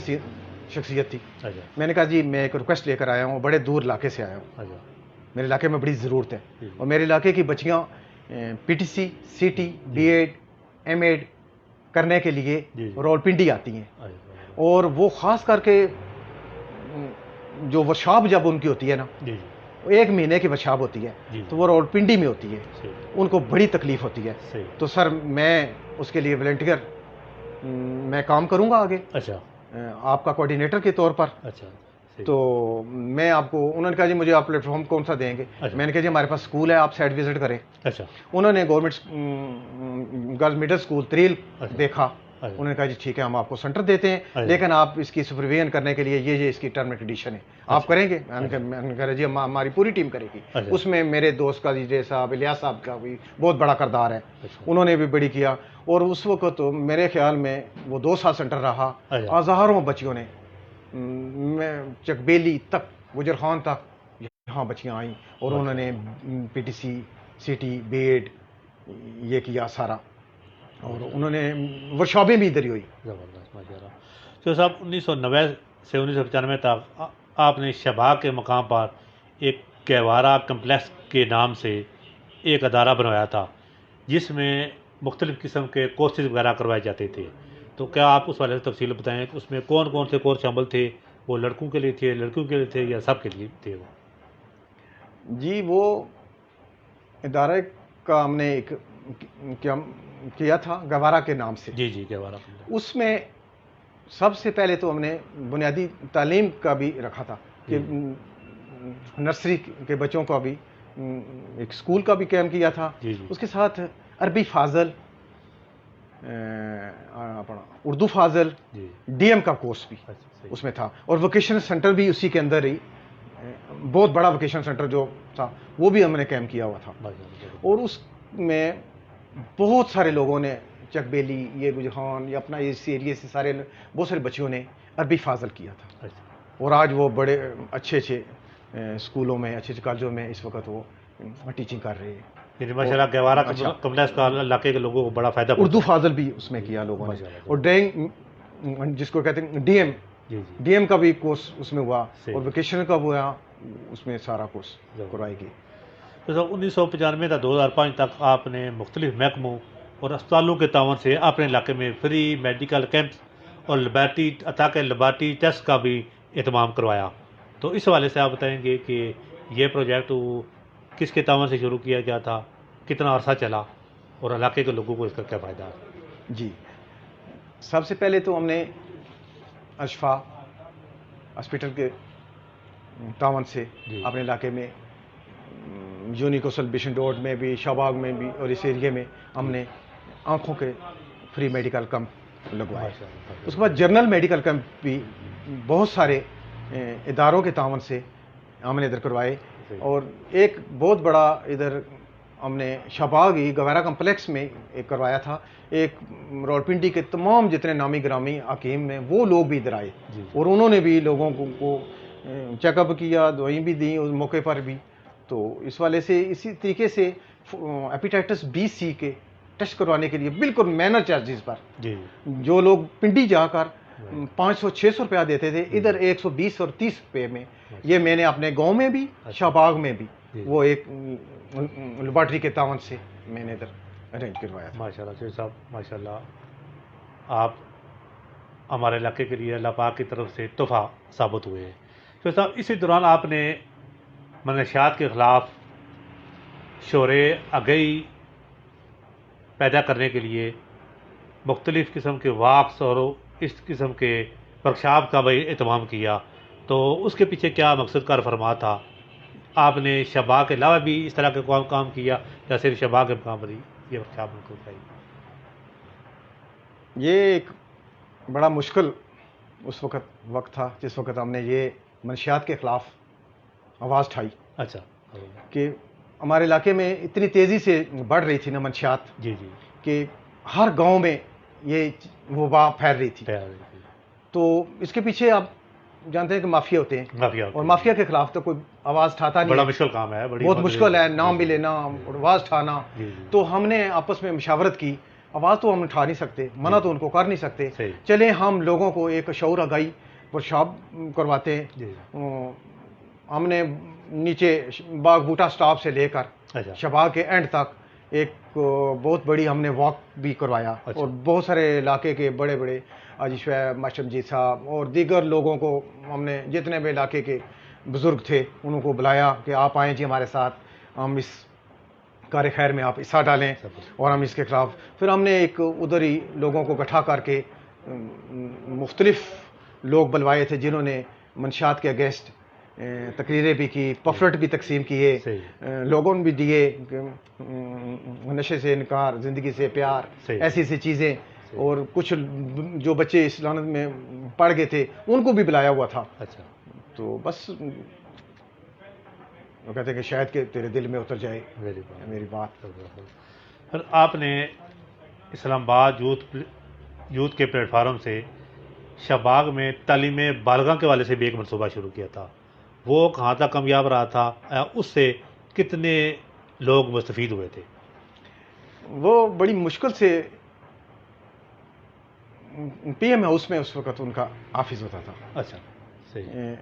شخصیت تھی. اچھا میں نے کہا جی میں ایک ریکویسٹ لے کر آیا ہوں, بڑے دور علاقے سے آیا ہوں, اچھا میرے علاقے میں بڑی ضرورت ہے, جی. اور میرے علاقے کی بچیاں P T C, C T, B Ed, M Ed کرنے کے لیے جی. راولپنڈی آتی ہیں, اچھا اور وہ خاص کر کے جو ورکشاپ جب ان کی ہوتی ہے نا, جی ایک مہینے کی ورکشاپ ہوتی ہے, جی تو وہ راولپنڈی میں ہوتی ہے, صحیح ان کو بڑی تکلیف ہوتی ہے. صحیح. تو سر میں اس کے لیے والنٹیئر میں کام کروں گا آگے, اچھا آپ کا کوآرڈینیٹر کے طور پر. اچھا صحیح. تو میں آپ کو, انہوں نے کہا جی مجھے آپ پلیٹ فارم کون سا دیں گے. اچھا. میں نے کہا جی ہمارے پاس اسکول ہے, آپ سائٹ وزٹ کریں. اچھا انہوں نے گورنمنٹ گرلز میڈل اسکول تریل اچھا. دیکھا, اچھا. انہوں نے کہا جی ٹھیک ہے ہم آپ کو سینٹر دیتے ہیں, اچھا. لیکن آپ اس کی سپرویژن کرنے کے لیے یہ اس کی ٹرم اینڈ کنڈیشن ہے, آپ کریں گے. میں نے کہا جی ہماری پوری ٹیم کرے گی. اچھا. اس میں میرے دوست کا جی صاحب, الیاس صاحب کا بھی بہت بڑا کردار ہے, اچھا. انہوں نے بھی بڑی کیا. اور اس وقت تو میرے خیال میں وہ 2 سال سینٹر رہا, اچھا. ہزاروں بچیوں نے میں چکبیلی تک, گجر خان تک یہاں بچیاں آئیں, اور انہوں نے P T C, C T, B Ed یہ کیا سارا, اور انہوں نے ورکشاپیں بھی ادھر ہی ہوئی. زبردست ماشاء اللہ. تو صاحب 1990 سے 1995 تک آپ نے شباب کے مقام پر ایک گہوارہ کمپلیکس کے نام سے ایک ادارہ بنوایا تھا, جس میں مختلف قسم کے کورسز وغیرہ کروائے جاتے تھے. تو کیا آپ اس والے سے تفصیل بتائیں کہ اس میں کون کون سے کورس شامل تھے؟ وہ لڑکوں کے لیے تھے, لڑکیوں کے لیے تھے, یا سب کے لیے تھے وہ؟ جی وہ ادارے کا ہم نے ایک کیا تھا گوارا کے نام سے. جی گہوارہ. اس میں سب سے پہلے تو ہم نے بنیادی تعلیم کا بھی رکھا تھا کہ نرسری کے بچوں کا بھی ایک اسکول کا بھی قائم کیا تھا. اس کے ساتھ عربی فاضل, اردو فاضل, ڈی ایم کا کورس بھی اس میں تھا, اور ووکیشنل سینٹر بھی اسی کے اندر ہی, بہت بڑا ووکیشنل سینٹر جو تھا وہ بھی ہم نے قائم کیا ہوا تھا. اور اس میں بہت سارے لوگوں نے, چکبیلی, یہ گجران, یہ اپنا اس ایریے سے سارے بہت سارے بچیوں نے عربی فاضل کیا تھا, اور آج وہ بڑے اچھے اچھے اسکولوں میں, اچھے اچھے کالجوں میں اس وقت وہ ٹیچنگ کر رہے ہیں. یعنی ماشاء اللہ گہوارہ کمپلیکس کا علاقے کے لوگوں کو بڑا فائدہ پہنچا. اردو فاضل بھی اس میں کیا لوگوں نے, اور ڈرائنگ جس کو کہتے ہیں ڈی ایم کا بھی کورس اس میں ہوا, اور ووکیشنل کا ہوا, اس میں سارا کورس کروائی گئی. تو سر 1995 تا 2005 تک آپ نے مختلف محکموں اور اسپتالوں کے تعاون سے اپنے علاقے میں فری میڈیکل کیمپس اور لیبارٹری تاکہ لیبارٹری ٹیسٹ کا بھی اہتمام کروایا. تو اس حوالے سے آپ بتائیں گے کہ یہ پروجیکٹ کس کے تعاون سے شروع کیا گیا تھا, کتنا عرصہ چلا, اور علاقے کے لوگوں کو اس کا کیا فائدہ ہے؟ جی سب سے پہلے تو ہم نے اشفا ہاسپٹل کے تعاون سے اپنے علاقے میں یونیکوسل بیشن روڈ میں بھی, شاہباغ میں بھی, اور اس ایریے میں ہم نے آنکھوں کے فری میڈیکل کیمپ لگوائے. اس کے بعد جنرل میڈیکل کیمپ بھی بہت سارے اداروں کے تعاون سے ہم نے ادھر کروائے. اور ایک بہت بڑا ادھر ہم نے شاہباغ ہی گہوارہ کمپلیکس میں ایک کروایا تھا. ایک راولپنڈی کے تمام جتنے نامی گرامی حکیم میں وہ لوگ بھی ادھر آئے, اور انہوں نے بھی لوگوں کو چیک اپ کیا, دوائیں بھی دیں اس موقع پر بھی. تو اس والے سے اسی طریقے سے ہیپیٹائٹس بی سی کے ٹیسٹ کروانے کے لیے بالکل مینر چارجز پر, جو لوگ پنڈی جا کر 500-600 روپیہ دیتے تھے, ادھر 120 اور 30 روپے میں, یہ میں نے اپنے گاؤں میں بھی, شاہباغ میں بھی وہ ایک لیبارٹری کے تعاون سے میں نے ادھر ارینج کروایا تھا. ماشاء اللہ شیخ صاحب, ماشاء اللہ آپ ہمارے علاقے کے لیے اللہ پاک کی طرف سے تحفہ ثابت ہوئے ہیں. شیخ صاحب اسی دوران آپ نے منشیات کے خلاف شعور آگہی پیدا کرنے کے لیے مختلف قسم کے واکس اور اس قسم کے ورکشاپ کا بھی اہتمام کیا. تو اس کے پیچھے کیا مقصد کار فرما تھا؟ آپ نے شباب کے علاوہ بھی اس طرح کے کام کیا, یا صرف شباب کے مقام پر ہی یہ ورکشاپ کو بتائیے؟ یہ ایک بڑا مشکل اس وقت تھا جس وقت ہم نے یہ منشیات کے خلاف آواز اٹھائی. اچھا. کہ ہمارے علاقے میں اتنی تیزی سے بڑھ رہی تھی نا منشیات, کہ ہر گاؤں میں یہ وبا پھیل رہی تھی. تو اس کے پیچھے آپ جانتے ہیں کہ مافیا ہوتے ہیں, اور مافیا کے خلاف تو کوئی آواز اٹھاتا نہیں. بڑا مشکل کام ہے, بہت مشکل ہے, نام بھی لینا اور آواز اٹھانا. تو ہم نے آپس میں مشاورت کی, آواز تو ہم اٹھا نہیں سکتے, منع تو ان کو کر نہیں سکتے. چلیں ہم لوگوں کو ایک شعور آگاہی ورکشاپ کرواتے ہیں. ہم نے نیچے باغ بوٹا سٹاپ سے لے کر شباگ کے اینڈ تک ایک بہت بڑی ہم نے واک بھی کروایا, اور بہت سارے علاقے کے بڑے بڑے حاجی شعیب ماشٹر جی صاحب اور دیگر لوگوں کو ہم نے, جتنے بھی علاقے کے بزرگ تھے انہوں کو بلایا کہ آپ آئیں جی ہمارے ساتھ, ہم اس کار خیر میں آپ حصہ ڈالیں, اور ہم اس کے خلاف. پھر ہم نے ایک ادھر ہی لوگوں کو اکٹھا کر کے مختلف لوگ بلوائے تھے جنہوں نے منشیات کے اگینسٹ تقریریں بھی کی, پفلٹ بھی تقسیم کیے, لوگوں نے بھی دیے, نشے سے انکار, زندگی سے پیار, ایسی ایسی چیزیں. اور کچھ جو بچے اس لعنت میں پڑ گئے تھے ان کو بھی بلایا ہوا تھا. تو بس وہ کہتے ہیں کہ شاید کہ تیرے دل میں اتر جائے میری بات. پھر آپ نے اسلام آباد یوتھ کے پلیٹ فارم سے شباگ میں تعلیم بالغاں کے والے سے بھی ایک منصوبہ شروع کیا تھا, وہ کہاں تک کامیاب رہا تھا, اس سے کتنے لوگ مستفید ہوئے تھے؟ وہ بڑی مشکل سے پی ایم ہاؤس میں اس وقت ان کا آفس ہوتا تھا. اچھا, صحیح.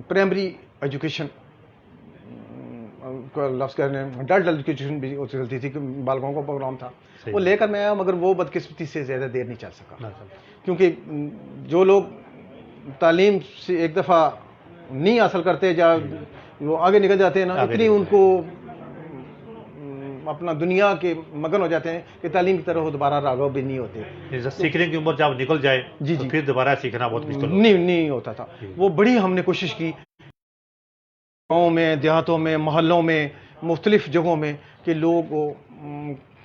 پرائمری ایجوکیشن کا لفظ کرنے, اڈلٹ ایجوکیشن بھی چلتی تھی, بالغوں کا پروگرام تھا, وہ لے کر میں آیا, مگر وہ بدقسمتی سے زیادہ دیر نہیں چل سکا, کیونکہ جو لوگ تعلیم سے ایک دفعہ نہیں حاصل کرتے جا وہ آگے نکل جاتے ہیں نا, اتنی ان کو اپنا دنیا کے مگن ہو جاتے ہیں کہ تعلیم کی طرف دوبارہ راغب بھی نہیں ہوتے. سیکھنے کی عمر جب نکل جائے تو پھر دوبارہ سیکھنا بہت مشکل نہیں ہوتا تھا. وہ بڑی ہم نے کوشش کی گاؤں میں, دیہاتوں میں, محلوں میں, مختلف جگہوں میں, کہ لوگ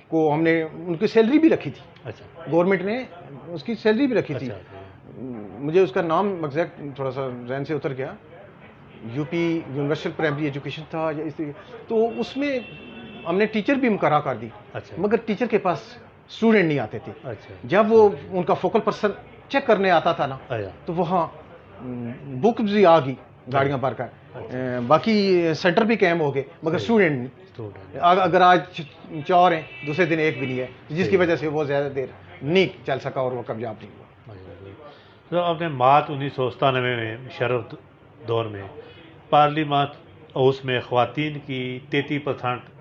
کو ہم نے ان کی سیلری بھی رکھی تھی. گورنمنٹ نے اس کی سیلری بھی رکھی تھی. مجھے اس کا نام ایگزیکٹ تھوڑا سا ذہن سے اتر گیا, U P universal primary education تھا یا اس, تو اس میں ہم نے ٹیچر بھی مقررہ کر دی, مگر ٹیچر کے پاس اسٹوڈنٹ نہیں آتے تھے. جب وہ ان کا فوکل پرسن چیک کرنے آتا تھا نا, تو وہاں بک بھی آ گئی گاڑیاں بھر کر, باقی سینٹر بھی قائم ہو گئے, مگر اسٹوڈنٹ نہیں. اگر آج 4 ہیں, دوسرے دن 1 بھی نہیں ہے, جس کی وجہ سے وہ زیادہ دیر نہیں چل سکا اور وہ کامیاب نہیں ہوا. تو آپ نے مارچ 1997 میں مشرف دور میں پارلیمانٹ ہاؤس میں خواتین کی 33%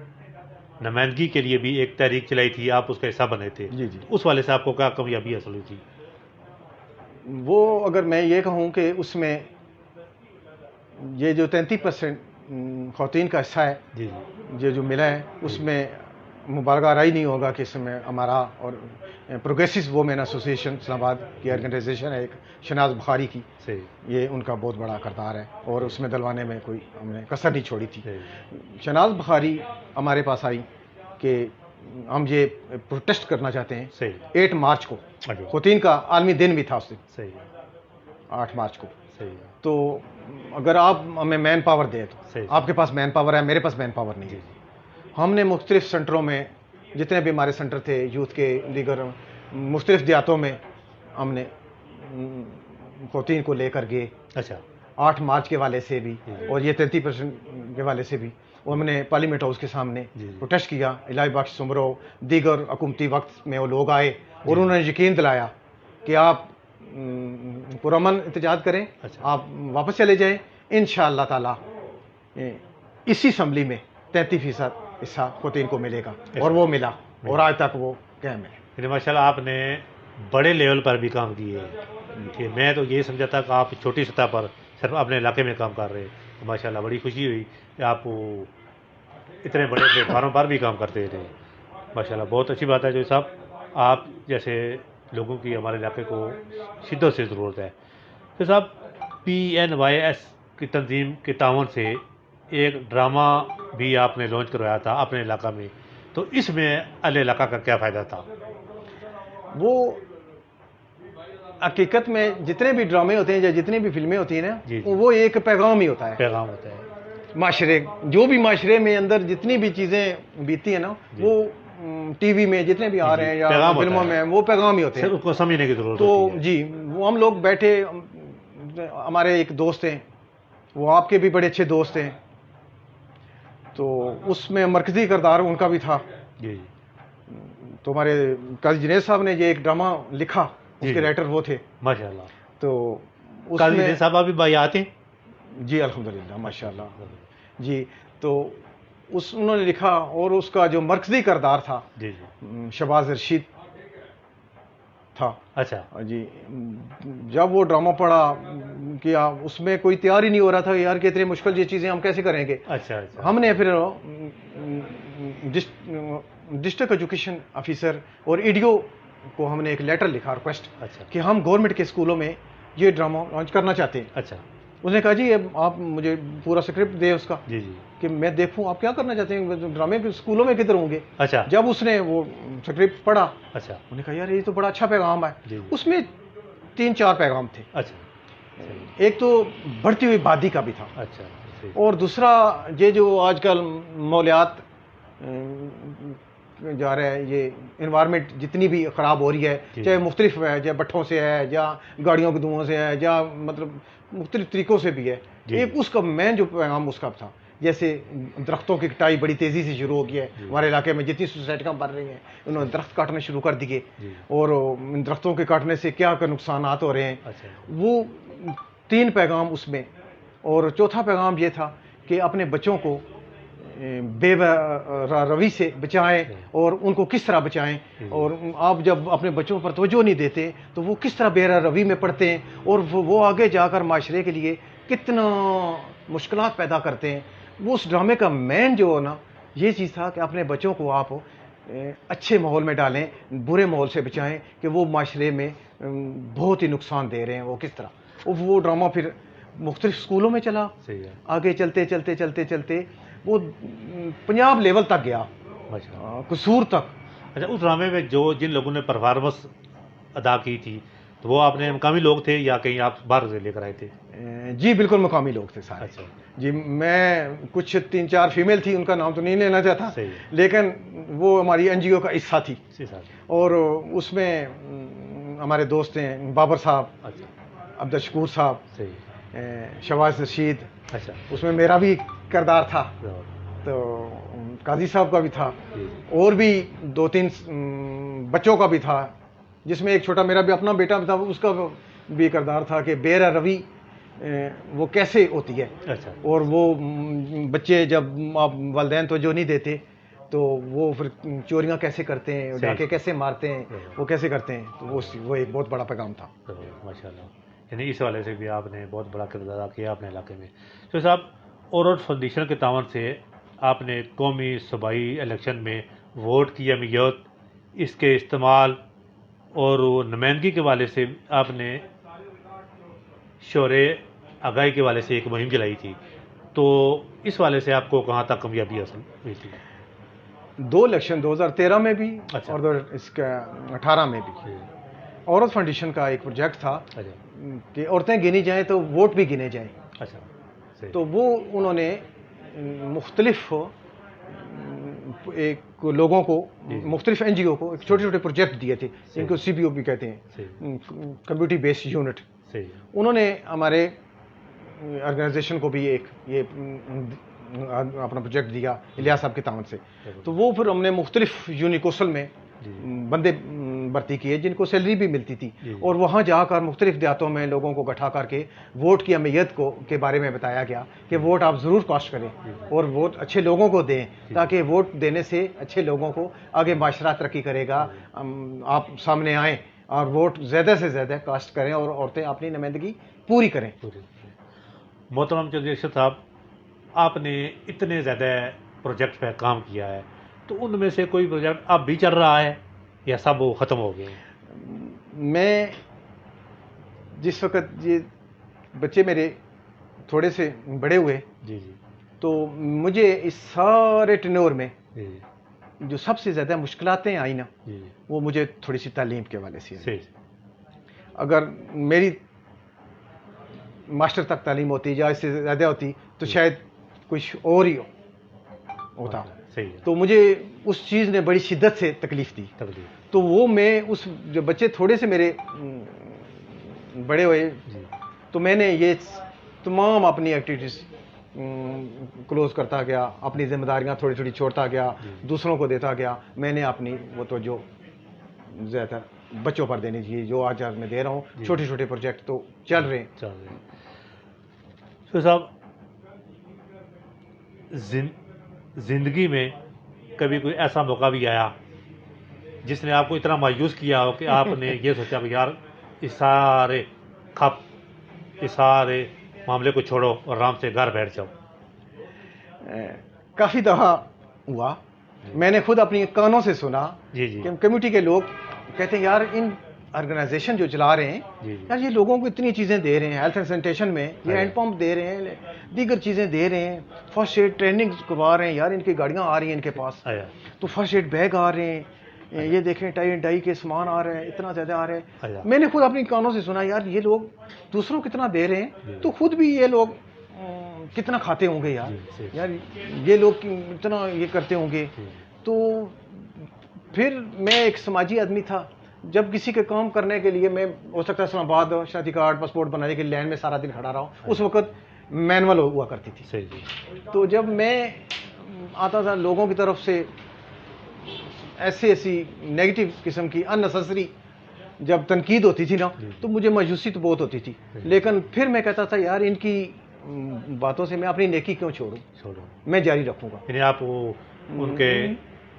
نمائندگی کے لیے بھی ایک تحریک چلائی تھی, آپ اس کا حصہ بنے تھے. اس والے سے آپ کو کیا کامیابی حاصل ہوئی تھی؟ وہ اگر میں یہ کہوں کہ اس میں یہ جو 33% خواتین کا حصہ ہے یہ جو ملا ہے, اس میں مبالغہ رائے نہیں ہوگا کہ اس میں ہمارا اور پروگریسو وومین ایسوسی ایشن اسلام آباد کی آرگنائزیشن ہے ایک, شناز بخاری کی, یہ ان کا بہت بڑا کردار ہے, اور اس میں دلوانے میں کوئی ہم نے کسر نہیں چھوڑی تھی. شناز بخاری ہمارے پاس آئی کہ ہم یہ پروٹیسٹ کرنا چاہتے ہیں 8 مارچ کو, خواتین کا عالمی دن بھی تھا اس دن 8 مارچ کو. تو اگر آپ ہمیں مین پاور دیں تو آپ کے پاس مین پاور ہے, میرے پاس مین پاور نہیں ہے. ہم نے مختلف سینٹروں میں, جتنے بھی ہمارے سینٹر تھے یوتھ کے, دیگر مختلف دیہاتوں میں ہم نے خواتین کو لے کر گئے. 8 مارچ کے والے سے بھی اور یہ 33% کے والے سے بھی, اور ہم نے پارلیمنٹ ہاؤس کے سامنے پروٹیسٹ کیا. الہی بخش سمرو, دیگر حکومتی وقت میں وہ لوگ آئے اور انہوں نے یقین دلایا کہ آپ پرامن احتجاج کریں, آپ واپس چلے جائیں, انشاءاللہ تعالی اسی اسمبلی میں 33% حصہ خواتین کو ملے گا, اور وہ ملا, اور آج تک وہ قائم ہے. ماشاء اللہ آپ نے بڑے لیول پر بھی کام کیے ہیں. میں تو یہ سمجھا تھا کہ آپ چھوٹی سطح پر صرف اپنے علاقے میں کام کر رہے ہیں. ماشاء اللہ بڑی خوشی ہوئی کہ آپ اتنے بڑے پلیٹ فارم پر بھی کام کرتے رہے. ماشاء اللہ بہت اچھی بات ہے جو صاحب, آپ جیسے لوگوں کی ہمارے علاقے کو شدت سے ضرورت ہے. تو صاحب PNYS کی تنظیم کے تعاون سے ایک ڈرامہ بھی آپ نے لانچ کروایا تھا اپنے علاقہ میں, تو اس میں اہل علاقہ کا کیا فائدہ تھا؟ وہ حقیقت میں جتنے بھی ڈرامے ہوتے ہیں یا جتنی بھی فلمیں ہوتی ہیں نا, وہ ایک پیغام ہی ہوتا ہے. پیغام ہوتا ہے معاشرے, جو بھی معاشرے میں اندر جتنی بھی چیزیں بیتی ہیں نا, وہ ٹی وی میں جتنے بھی آ رہے ہیں یا فلموں میں, وہ پیغام ہی ہوتے ہیں. اس کو سمجھنے کی ضرورت تو ہوتی ہے. جی وہ ہم لوگ بیٹھے, ہمارے ایک دوست ہیں, وہ آپ کے بھی بڑے اچھے دوست ہیں, تو اس میں مرکزی کردار ان کا بھی تھا. تو ہمارے قاضی جنید صاحب نے یہ ایک ڈرامہ لکھا، اس کے رائٹر وہ تھے ماشاء اللہ. تو اس قاضی میں جنید صاحب ابھی بیات ہیں. جی الحمدللہ ماشاء اللہ جی. تو انہوں نے لکھا، اور اس کا جو مرکزی کردار تھا جی جی. شہباز رشید تھا. اچھا. جی جب وہ ڈرامہ پڑھا کیا، اس میں کوئی تیار ہی نہیں ہو رہا تھا یار کہ اتنی مشکل یہ چیزیں ہم کیسے کریں گے. اچھا اچھا. ہم نے پھر ڈسٹرکٹ ایجوکیشن آفیسر اور ایڈیو کو ہم نے ایک لیٹر لکھا ریکویسٹ اچھا کہ ہم گورنمنٹ کے اسکولوں میں یہ ڈرامہ لانچ کرنا چاہتے ہیں. اچھا. اس نے کہا جی آپ مجھے پورا اسکرپٹ دیں اس کا جی جی. کہ میں دیکھوں آپ کیا کرنا چاہتے ہیں، ڈرامے اسکولوں میں کدھر ہوں گے. اچھا. جب اس نے وہ اسکرپٹ پڑھا، اچھا. انہوں نے کہا یار یہ تو بڑا اچھا پیغام ہے. جی. اس میں 3-4 پیغام تھے. اچھا. ایک تو بڑھتی ہوئی آبادی کا بھی تھا، اچھا. اور دوسرا یہ جو آج کل ماحولیات جا رہا ہے، یہ انوائرمنٹ جتنی بھی خراب ہو رہی ہے، چاہے مختلف ہے، چاہے بٹھوں سے ہے یا گاڑیوں کے دھوؤں سے ہے یا مطلب مختلف طریقوں سے بھی ہے. ایک اس کا مین جو پیغام اس کا تھا، جیسے درختوں کی کٹائی بڑی تیزی سے شروع ہو گئی ہے ہمارے علاقے میں، جتنی سوسائٹیاں بن رہی ہیں انہوں نے درخت کاٹنے شروع کر دیے، اور ان درختوں کے کاٹنے سے کیا نقصانات ہو رہے ہیں. وہ 3 پیغام اس میں. اور چوتھا پیغام یہ تھا کہ اپنے بچوں کو بے روی سے بچائیں، اور ان کو کس طرح بچائیں. اور آپ جب اپنے بچوں پر توجہ نہیں دیتے تو وہ کس طرح بے روی میں پڑتے ہیں، اور وہ آگے جا کر معاشرے کے لیے کتنا مشکلات پیدا کرتے ہیں. وہ اس ڈرامے کا مین جو نا یہ چیز تھا کہ اپنے بچوں کو آپ اچھے ماحول میں ڈالیں، برے ماحول سے بچائیں کہ وہ معاشرے میں بہت ہی نقصان دے رہے ہیں. وہ کس طرح وہ ڈرامہ پھر مختلف اسکولوں میں چلا، آگے چلتے چلتے چلتے چلتے وہ پنجاب لیول تک گیا، قصور تک. اچھا. اس ڈرامے میں جن لوگوں نے پرفارمنس ادا کی تھی تو وہ آپ نے مقامی لوگ تھے یا کہیں آپ باہر سے لے کر آئے تھے؟ جی بالکل مقامی لوگ تھے سارے. اچھا. جی میں کچھ 3-4 فیمیل تھی، ان کا نام تو نہیں لینا چاہتا، لیکن وہ ہماری این جی او کا حصہ تھی. اور اس میں ہمارے دوست ہیں بابر صاحب، عبدالشکور صاحب، شہباز رشید. اچھا. اس میں میرا بھی کردار تھا، تو قاضی صاحب کا بھی تھا، اور بھی 2-3 بچوں کا بھی تھا، جس میں ایک چھوٹا میرا بھی اپنا بیٹا تھا، اس کا بھی کردار تھا کہ بے روی وہ کیسے ہوتی ہے. اچھا. اور وہ بچے جب آپ والدین توجہ نہیں دیتے تو وہ پھر چوریاں کیسے کرتے ہیں، ڈاکے کیسے مارتے ہیں، وہ کیسے کرتے ہیں. تو وہ ایک بہت بڑا پیغام تھا. ماشاء اللہ. یعنی اس حوالے سے بھی آپ نے بہت بڑا کردار ادا کیا اپنے علاقے میں. تو صاحب اورٹ فاؤنڈیشن کے تعاون سے آپ نے قومی صوبائی الیکشن میں ووٹ کی اہمیت، اس کے استعمال اور نمائندگی کے حوالے سے آپ نے شعور آگاہی کے حوالے سے ایک مہم چلائی تھی. تو اس حوالے سے آپ کو کہاں تک کامیابی حاصل ہوئی تھی؟ 2 الیکشن 2013 میں بھی اور اس کا 18 میں بھی. عورت فاؤنڈیشن کا ایک پروجیکٹ تھا کہ عورتیں گنی جائیں تو ووٹ بھی گنے جائیں. اچھا. تو وہ انہوں نے مختلف ایک لوگوں کو، مختلف این جی او کو چھوٹے چھوٹے پروجیکٹ دیے تھے، جن کو سی بی او بھی کہتے ہیں، کمیونٹی بیسڈ یونٹ. انہوں نے ہمارے آرگنائزیشن کو بھی ایک یہ اپنا پروجیکٹ دیا الیاس صاحب کے تعاون سے. تو وہ پھر ہم نے مختلف یونیکوسل میں بندے بھرتی کیے جن کو سیلری بھی ملتی تھی، اور وہاں جا کر مختلف دیہاتوں میں لوگوں کو اکٹھا کر کے ووٹ کی اہمیت کے بارے میں بتایا گیا کہ ووٹ آپ ضرور کاسٹ کریں اور ووٹ اچھے لوگوں کو دیں، تاکہ ووٹ دینے سے اچھے لوگوں کو آگے معاشرہ ترقی کرے گا. آپ سامنے آئیں اور ووٹ زیادہ سے زیادہ کاسٹ کریں اور عورتیں اپنی نمائندگی پوری کریں. محترم چودھری ارشد صاحب، آپ نے اتنے زیادہ پروجیکٹ پہ کام کیا ہے، تو ان میں سے کوئی پروجیکٹ اب بھی چل رہا ہے یا سب وہ ختم ہو گئے ہیں؟ میں جس وقت یہ بچے میرے تھوڑے سے بڑے ہوئے جی جی تو مجھے اس سارے ٹینور میں جو سب سے زیادہ مشکلاتیں آئیں نا وہ مجھے تھوڑی سی تعلیم کے حوالے سے آئی. اگر میری ماسٹر تک تعلیم ہوتی یا اس سے زیادہ ہوتی تو شاید کچھ اور ہی ہوتا. تو مجھے اس چیز نے بڑی شدت سے تکلیف دی. تو وہ میں اس جو بچے تھوڑے سے میرے بڑے ہوئے تو میں نے یہ تمام اپنی ایکٹیویٹیز کلوز کرتا گیا، اپنی ذمہ داریاں تھوڑی تھوڑی چھوڑتا گیا، دوسروں کو دیتا گیا. میں نے اپنی وہ تو جو زیادہ تر بچوں پر دینی چاہیے، جو آج میں دے رہا ہوں. چھوٹے چھوٹے پروجیکٹ تو چل رہے ہیں. شفیع صاحب، زندگی میں کبھی کوئی ایسا موقع بھی آیا جس نے آپ کو اتنا مایوس کیا ہو کہ آپ نے یہ سوچا کہ یار اس سارے معاملے کو چھوڑو اور آرام سے گھر بیٹھ جاؤ؟ کافی دفعہ ہوا. میں نے خود اپنی کانوں سے سنا جی جی کہ کمیونٹی کے لوگ کہتے ہیں یار ان آرگنائزیشن جو چلا رہے ہیں یار یہ لوگوں کو اتنی چیزیں دے رہے ہیں، ہیلتھ اینڈ سینیٹیشن میں یہ ہینڈ پمپ دے رہے ہیں، دیگر چیزیں دے رہے ہیں، فرسٹ ایڈ ٹریننگ کروا رہے ہیں، یار ان کی گاڑیاں آ رہی ہیں ان کے پاس، تو فرسٹ ایڈ بیگ آ رہے ہیں، یہ دیکھیں ٹائی اینڈ ڈائی کے سامان آ رہے ہیں، اتنا زیادہ آ رہے ہیں. میں نے خود اپنی کانوں سے سنا یار یہ لوگ دوسروں کو کتنا دے رہے ہیں تو خود بھی یہ لوگ کتنا کھاتے ہوں گے یار یہ لوگ اتنا یہ کرتے ہوں گے. تو پھر میں ایک سماجی آدمی تھا، جب کسی کے کام کرنے کے لیے میں ہو سکتا ہے اسلام آباد شناختی کارڈ پاسپورٹ بنانے کے لائن میں سارا دن کھڑا رہا ہوں. اس وقت مینول ہوا کرتی تھی. تو جب میں آتا تھا لوگوں کی طرف سے ایسی نیگیٹو قسم کی ان-نیسیسری جب تنقید ہوتی تھی نا تو مجھے مایوسی تو بہت ہوتی تھی. لیکن پھر میں کہتا تھا یار ان کی باتوں سے میں اپنی نیکی کیوں چھوڑوں، میں جاری رکھوں گا. یعنی آپ ان کے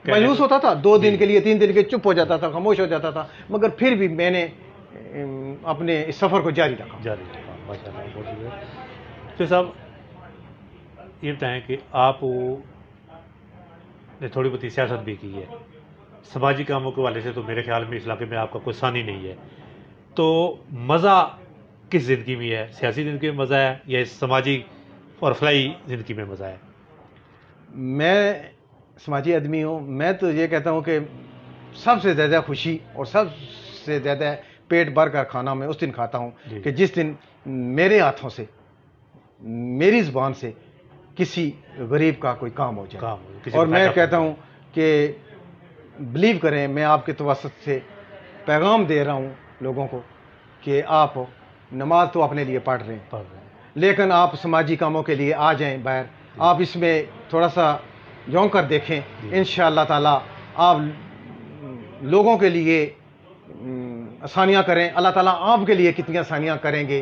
مایوس ہوتا تھا، 2 دن کے لیے 3 دن کے چپ ہو جاتا تھا، خاموش ہو جاتا تھا، مگر پھر بھی میں نے اپنے اس سفر کو جاری رکھا. ماشاء اللہ، بہت شکریہ. تو صاحب یہ بتائیں کہ آپ نے تھوڑی بہت سیاست بھی کی ہے، سماجی کاموں کے حوالے سے تو میرے خیال میں اس علاقے میں آپ کا کوئی ثانی نہیں ہے. تو مزہ کس زندگی میں ہے؟ سیاسی زندگی میں مزہ ہے یا سماجی اور فلاحی زندگی میں مزہ ہے؟ میں سماجی آدمی ہوں. میں تو یہ کہتا ہوں کہ سب سے زیادہ خوشی اور سب سے زیادہ پیٹ بھر کر کھانا میں اس دن کھاتا ہوں کہ جس دن میرے ہاتھوں سے میری زبان سے کسی غریب کا کوئی کام ہو جائے. اور میں کہتا ہوں کہ بلیو کریں، میں آپ کے توسط سے پیغام دے رہا ہوں لوگوں کو کہ آپ نماز تو اپنے لیے پڑھ رہے ہیں لیکن آپ سماجی کاموں کے لیے آ جائیں باہر. آپ اس میں تھوڑا سا جھونک کر دیکھیں، انشاءاللہ تعالی آپ لوگوں کے لیے آسانیاں کریں. اللہ تعالیٰ آپ کے لیے کتنی آسانیاں کریں گے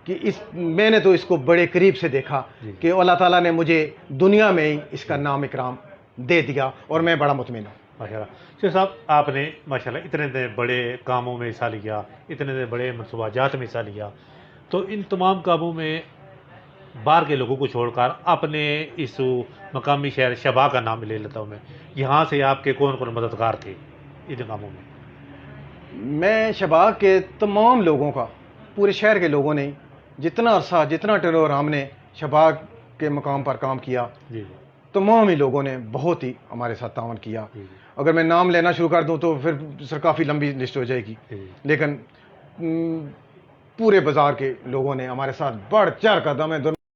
کہ میں نے تو اس کو بڑے قریب سے دیکھا کہ اللہ تعالیٰ نے مجھے دنیا میں ہی اس کا نام اکرام دے دیا اور میں بڑا مطمئن ہوں. ماشاء اللہ. شیخ صاحب، آپ نے ماشاء اللہ اتنے بڑے کاموں میں حصہ لیا، اتنے بڑے منصوبہ جات میں حصہ لیا، تو ان تمام کاموں میں باہر کے لوگوں کو چھوڑ کر اپنے اس مقامی شہر شبا کا نام لے لیتا ہوں میں. یہاں سے آپ کے کون کون مددگار تھے ان کاموں میں؟ میں شبا کے تمام لوگوں کا، پورے شہر کے لوگوں نے جتنا عرصہ جتنا ٹرور ہم نے شبا کے مقام پر کام کیا، تمام ہی لوگوں نے بہت ہی ہمارے ساتھ تعاون کیا. اگر میں نام لینا شروع کر دوں تو پھر سر کافی لمبی لسٹ ہو جائے گی، لیکن پورے بازار کے لوگوں نے ہمارے ساتھ بڑھ چڑھ کر دم